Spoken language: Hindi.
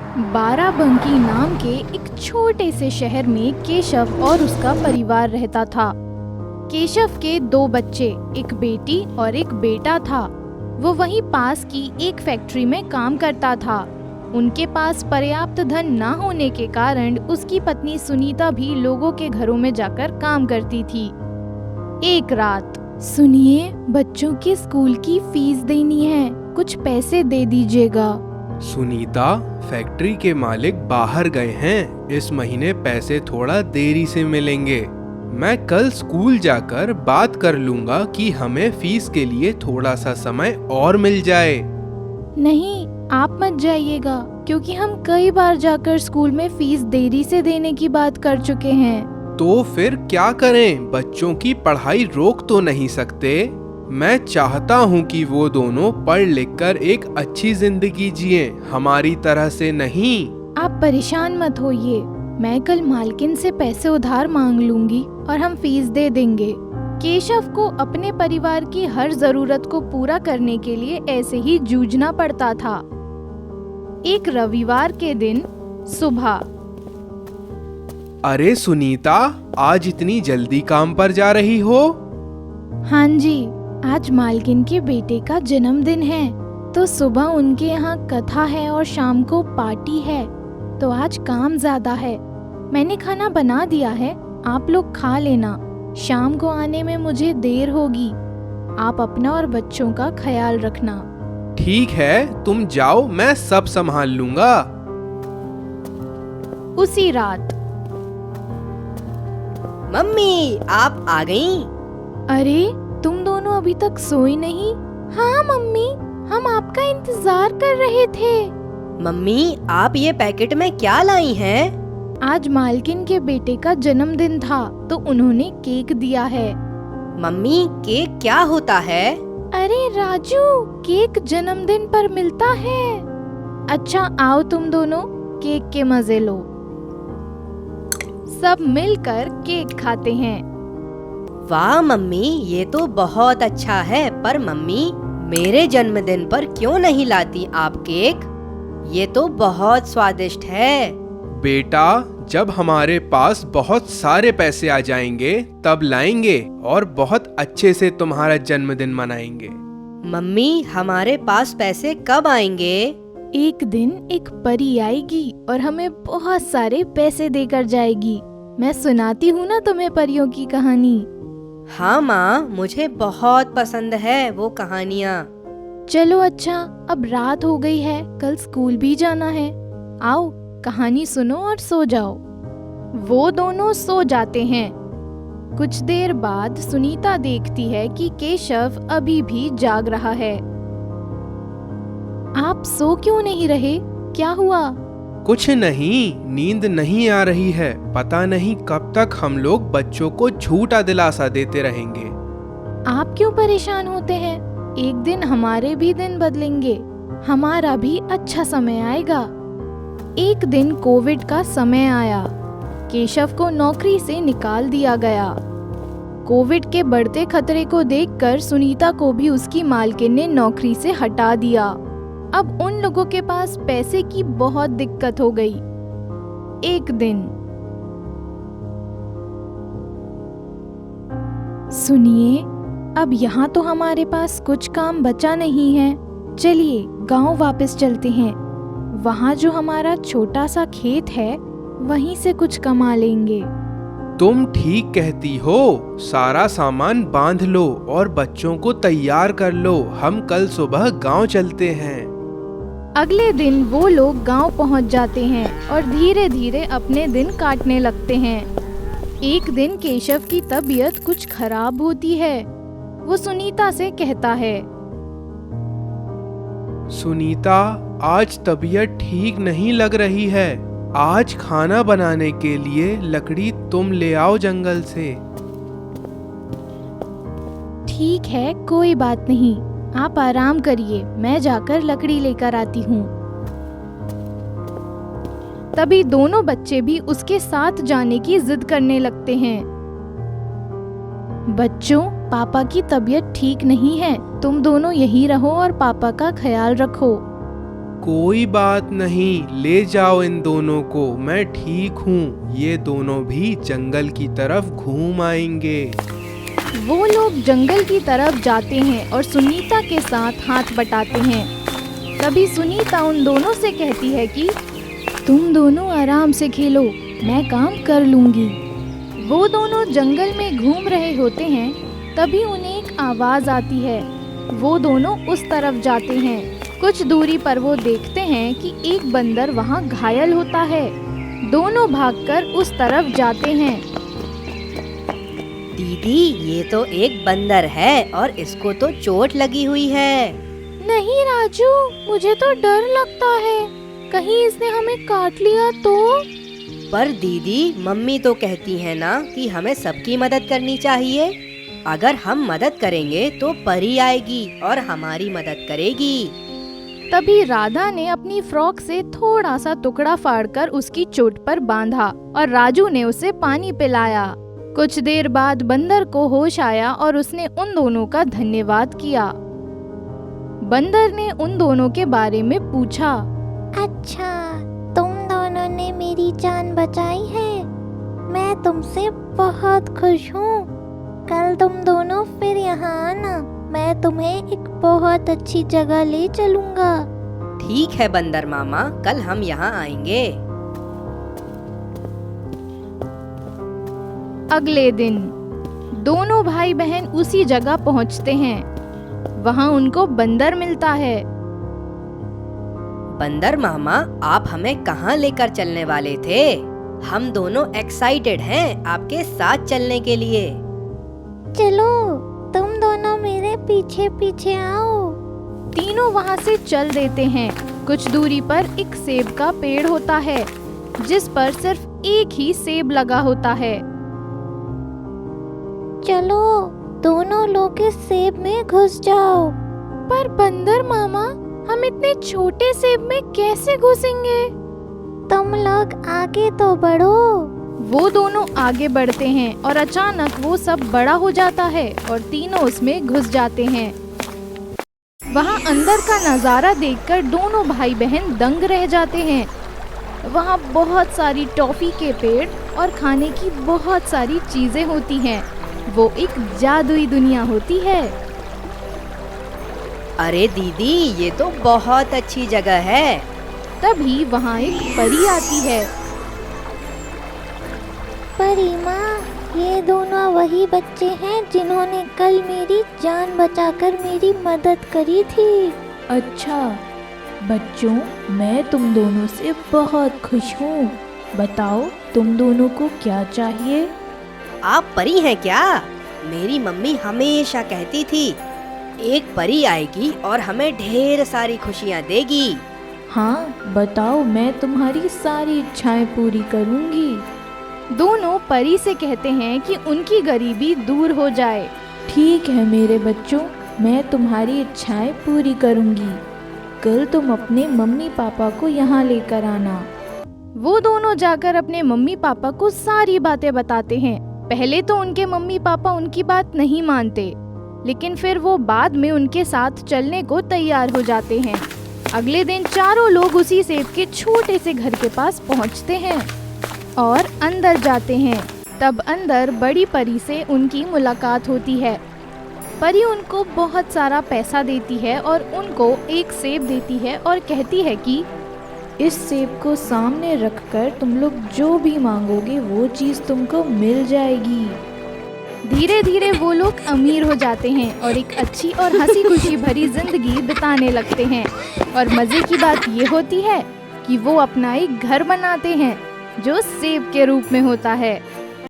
बाराबंकी नाम के एक छोटे से शहर में केशव और उसका परिवार रहता था। केशव के 2 बच्चे, एक बेटी और एक बेटा था। वो वहीं पास की एक फैक्ट्री में काम करता था। उनके पास पर्याप्त धन न होने के कारण उसकी पत्नी सुनीता भी लोगों के घरों में जाकर काम करती थी। एक रात, सुनिए, बच्चों के स्कूल की फीस देनी है, कुछ पैसे दे दीजिएगा। सुनीता, फैक्ट्री के मालिक बाहर गए हैं, इस महीने पैसे थोड़ा देरी से मिलेंगे। मैं कल स्कूल जाकर बात कर लूंगा कि हमें फीस के लिए थोड़ा सा समय और मिल जाए। नहीं, आप मत जाइएगा, क्योंकि हम कई बार जाकर स्कूल में फीस देरी से देने की बात कर चुके हैं। तो फिर क्या करें? बच्चों की पढ़ाई रोक तो नहीं सकते। मैं चाहता हूँ कि वो दोनों पढ़ लिख कर एक अच्छी जिंदगी जिए, हमारी तरह से नहीं। आप परेशान मत होइए, मैं कल मालकिन से पैसे उधार मांग लूंगी और हम फीस दे देंगे। केशव को अपने परिवार की हर जरूरत को पूरा करने के लिए ऐसे ही जूझना पड़ता था। एक रविवार के दिन सुबह। अरे सुनीता, आज इतनी जल्दी काम पर जा रही हो? हाँ जी, आज मालकिन के बेटे का जन्मदिन है, तो सुबह उनके यहाँ कथा है और शाम को पार्टी है, तो आज काम ज्यादा है। मैंने खाना बना दिया है, आप लोग खा लेना। शाम को आने में मुझे देर होगी। आप अपना और बच्चों का ख्याल रखना। ठीक है, तुम जाओ, मैं सब संभाल लूंगा। उसी रात। मम्मी, आप आ गईं? अरे, तुम दोनों अभी तक सोई नहीं? हाँ मम्मी, हम आपका इंतजार कर रहे थे। मम्मी, आप ये पैकेट में क्या लाई हैं? आज मालकिन के बेटे का जन्मदिन था, तो उन्होंने केक दिया है। मम्मी, केक क्या होता है? अरे राजू, केक जन्मदिन पर मिलता है। अच्छा, आओ तुम दोनों केक के मजे लो। सब मिलकर केक खाते हैं। वाह मम्मी, ये तो बहुत अच्छा है, पर मम्मी, मेरे जन्मदिन पर क्यों नहीं लाती आप केक? ये तो बहुत स्वादिष्ट है। बेटा, जब हमारे पास बहुत सारे पैसे आ जाएंगे तब लाएंगे और बहुत अच्छे से तुम्हारा जन्मदिन मनाएंगे। मम्मी, हमारे पास पैसे कब आएंगे? एक दिन एक परी आएगी और हमें बहुत सारे पैसे देकर जाएगी। मैं सुनाती हूँ ना तुम्हें परियों की कहानी। हाँ माँ, मुझे बहुत पसंद है वो कहानियाँ। चलो अच्छा, अब रात हो गई है, कल स्कूल भी जाना है। आओ, कहानी सुनो और सो जाओ। वो दोनों सो जाते हैं। कुछ देर बाद सुनीता देखती है कि केशव अभी भी जाग रहा है। आप सो क्यों नहीं रहे? क्या हुआ? कुछ नहीं, नींद नहीं आ रही है। पता नहीं कब तक हम लोग बच्चों को झूठा दिलासा देते रहेंगे। आप क्यों परेशान होते हैं? एक दिन हमारे भी दिन बदलेंगे, हमारा भी अच्छा समय आएगा। एक दिन कोविड का समय आया। केशव को नौकरी से निकाल दिया गया। कोविड के बढ़ते खतरे को देखकर सुनीता को भी उसकी मालकिन ने नौकरी से हटा दिया। अब उन लोगों के पास पैसे की बहुत दिक्कत हो गई। एक दिन। सुनिए, अब यहाँ तो हमारे पास कुछ काम बचा नहीं है। चलिए गांव वापस चलते हैं। वहाँ जो हमारा छोटा सा खेत है, वहीं से कुछ कमा लेंगे। तुम ठीक कहती हो। सारा सामान बांध लो और बच्चों को तैयार कर लो। हम कल सुबह गांव चलते हैं। अगले दिन वो लोग गांव पहुंच जाते हैं और धीरे धीरे अपने दिन काटने लगते हैं। एक दिन केशव की तबीयत कुछ खराब होती है। वो सुनीता से कहता है, सुनीता, आज तबीयत ठीक नहीं लग रही है। आज खाना बनाने के लिए लकड़ी तुम ले आओ जंगल से। ठीक है, कोई बात नहीं, आप आराम करिए, मैं जाकर लकड़ी लेकर आती हूँ। तभी दोनों बच्चे भी उसके साथ जाने की जिद करने लगते हैं। बच्चों, पापा की तबीयत ठीक नहीं है, तुम दोनों यहीं रहो और पापा का ख्याल रखो। कोई बात नहीं, ले जाओ इन दोनों को, मैं ठीक हूँ। ये दोनों भी जंगल की तरफ घूम आएंगे। वो लोग जंगल की तरफ जाते हैं और सुनीता के साथ हाथ बटाते हैं। तभी सुनीता उन दोनों से कहती है कि तुम दोनों आराम से खेलो, मैं काम कर लूंगी। वो दोनों जंगल में घूम रहे होते हैं, तभी उन्हें एक आवाज आती है। वो दोनों उस तरफ जाते हैं। कुछ दूरी पर वो देखते हैं कि एक बंदर वहाँ घायल होता है। दोनों भागकर उस तरफ जाते हैं। दीदी, ये तो एक बंदर है और इसको तो चोट लगी हुई है। नहीं राजू, मुझे तो डर लगता है, कहीं इसने हमें काट लिया तो। पर दीदी, मम्मी तो कहती है ना कि हमें सबकी मदद करनी चाहिए। अगर हम मदद करेंगे तो परी आएगी और हमारी मदद करेगी। तभी राधा ने अपनी फ्रॉक से थोड़ा सा टुकड़ा फाड़कर उसकी चोट पर बांधा और राजू ने उसे पानी पिलाया। कुछ देर बाद बंदर को होश आया और उसने उन दोनों का धन्यवाद किया। बंदर ने उन दोनों के बारे में पूछा। अच्छा, तुम दोनों ने मेरी जान बचाई है, मैं तुमसे बहुत खुश हूँ। कल तुम दोनों फिर यहाँ आना, मैं तुम्हें एक बहुत अच्छी जगह ले चलूँगा। ठीक है बंदर मामा, कल हम यहाँ आएंगे। अगले दिन दोनों भाई बहन उसी जगह पहुँचते हैं। वहाँ उनको बंदर मिलता है। बंदर मामा, आप हमें कहाँ लेकर चलने वाले थे? हम दोनों एक्साइटेड हैं आपके साथ चलने के लिए। चलो, तुम दोनों मेरे पीछे पीछे आओ। तीनों वहाँ से चल देते हैं। कुछ दूरी पर एक सेब का पेड़ होता है, जिस पर सिर्फ एक ही सेब लगा होता है। चलो, दोनों लोग इस सेब में घुस जाओ। पर बंदर मामा, हम इतने छोटे सेब में कैसे घुसेंगे? तुम लोग आगे तो बढ़ो। वो दोनों आगे बढ़ते हैं और अचानक वो सब बड़ा हो जाता है और तीनों उसमें घुस जाते हैं। वहाँ अंदर का नज़ारा देखकर दोनों भाई बहन दंग रह जाते हैं। वहाँ बहुत सारी टॉफी के पेड़ और खाने की बहुत सारी चीजें होती हैं। वो एक जादुई दुनिया होती है। अरे दीदी, ये तो बहुत अच्छी जगह है। तभी वहाँ एक परी आती है। परी माँ, ये दोनों वही बच्चे हैं जिन्होंने कल मेरी जान बचाकर मेरी मदद करी थी। अच्छा बच्चों, मैं तुम दोनों से बहुत खुश हूँ। बताओ, तुम दोनों को क्या चाहिए? आप परी हैं क्या? मेरी मम्मी हमेशा कहती थी एक परी आएगी और हमें ढेर सारी खुशियाँ देगी। हाँ बताओ, मैं तुम्हारी सारी इच्छाएं पूरी करूँगी। दोनों परी से कहते हैं कि उनकी गरीबी दूर हो जाए। ठीक है मेरे बच्चों, मैं तुम्हारी इच्छाएं पूरी करूँगी। कल तुम अपने मम्मी पापा को यहाँ लेकर आना। वो दोनों जाकर अपने मम्मी पापा को सारी बातें बताते हैं। पहले तो उनके मम्मी पापा उनकी बात नहीं मानते, लेकिन फिर वो बाद में उनके साथ चलने को तैयार हो जाते हैं। अगले दिन चारों लोग उसी सेब के छोटे से घर के पास पहुंचते हैं और अंदर जाते हैं। तब अंदर बड़ी परी से उनकी मुलाकात होती है। परी उनको बहुत सारा पैसा देती है और उनको एक सेब देती है और कहती है कि इस सेब को सामने रखकर तुम लोग जो भी मांगोगे वो चीज़ तुमको मिल जाएगी। धीरे धीरे वो लोग अमीर हो जाते हैं और एक अच्छी और हंसी खुशी भरी जिंदगी बिताने लगते हैं। और मज़े की बात ये होती है कि वो अपना एक घर बनाते हैं जो सेब के रूप में होता है।